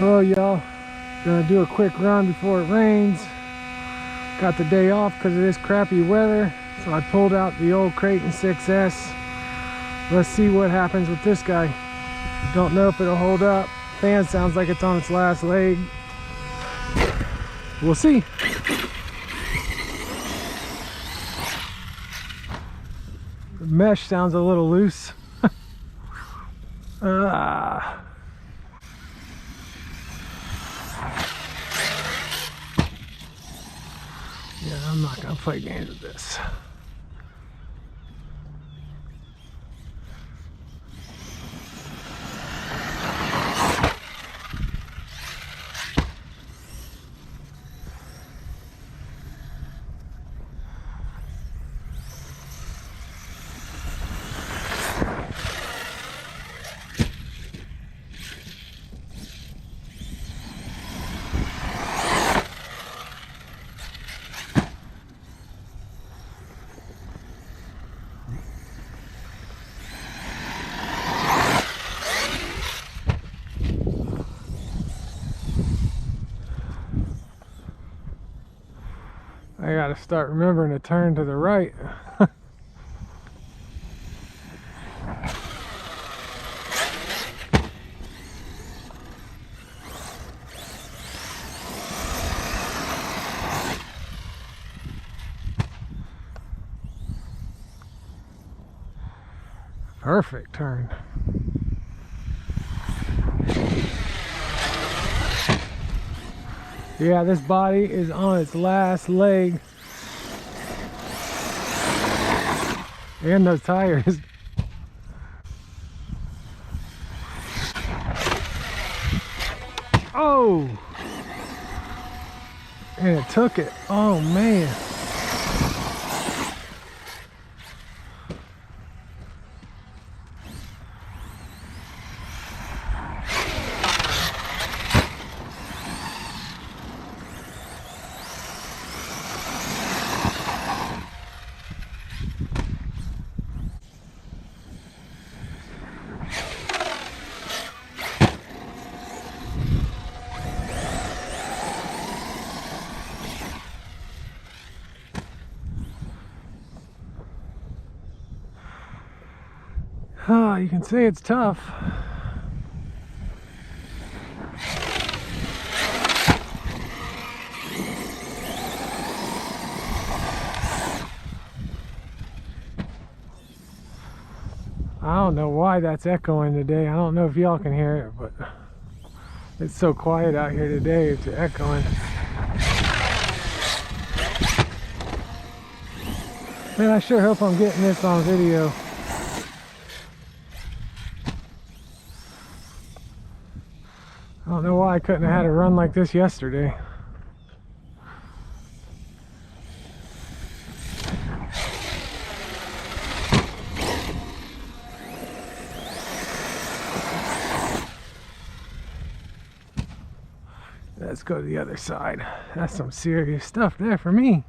Well, y'all, gonna do a quick run before it rains. Got the day off because of this crappy weather, so I pulled out the old Kraton 6S. Let's see what happens with this guy. Don't know if it'll hold up. Fan sounds like it's on its last leg. We'll see. The mesh sounds a little loose. Yeah, I'm not gonna play games with this. I gotta start remembering to turn to the right. Perfect turn. Yeah, this body is on its last leg. And those tires. Oh! And it took it. Oh, man. Oh, you can see it's tough. I don't know why that's echoing today. I don't know if y'all can hear it, but it's so quiet out here today, it's echoing. Man, I sure hope I'm getting this on video. I don't know why I couldn't have had a run like this yesterday. Let's go to the other side. That's some serious stuff there for me.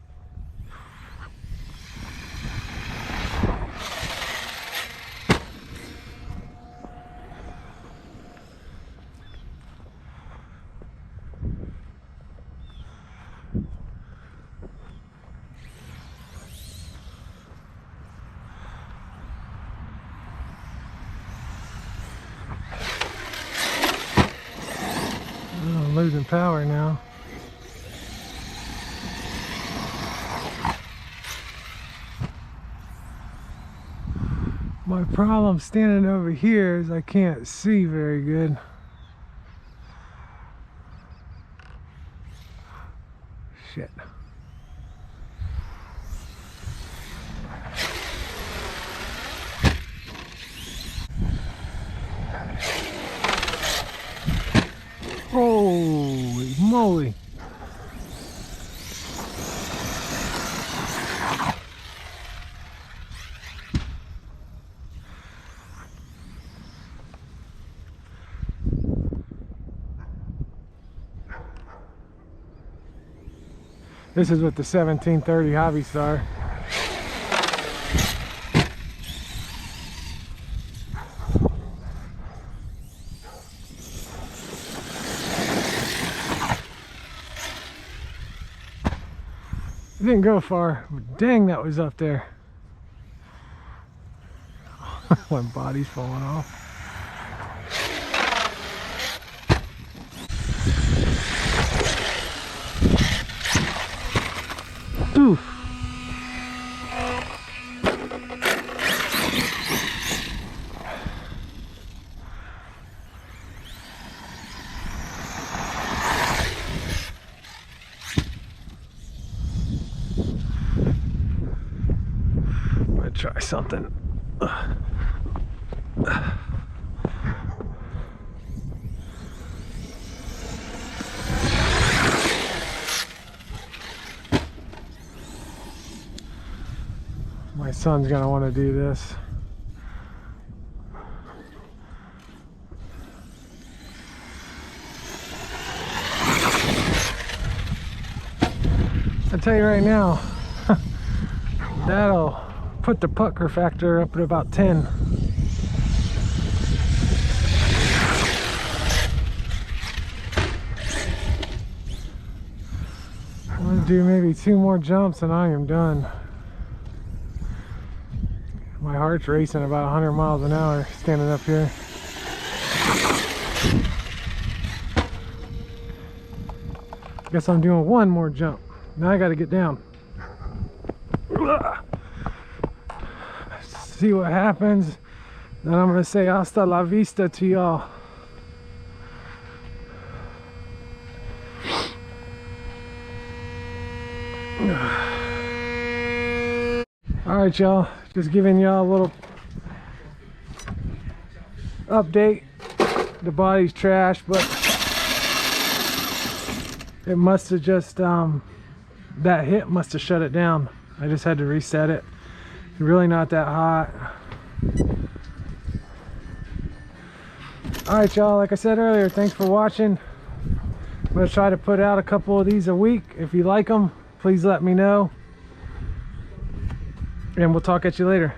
I'm losing power now. My problem standing over here is I can't see very good. Shit. Holy moly. This is with the 1730 Hobbystar. It didn't go far, but dang, that was up there. One body's falling off. Oof. I'm gonna try something. My son's gonna want to do this. I tell you right now, that'll put the pucker factor up at about 10. I'm gonna do maybe 2 more jumps and I am done. My heart's racing about 100 miles an hour standing up here. Guess I'm doing 1 more jump. Now I gotta get down. See what happens. Then I'm gonna say hasta la vista to y'all. Alright y'all, just giving y'all a little update. The body's trash, but it must have just that hit must have shut it down. I just had to reset it. It's really not that hot. Alright y'all, like I said earlier, thanks for watching. I'm going to try to put out a couple of these a week. If you like them, please let me know. And we'll talk at you later.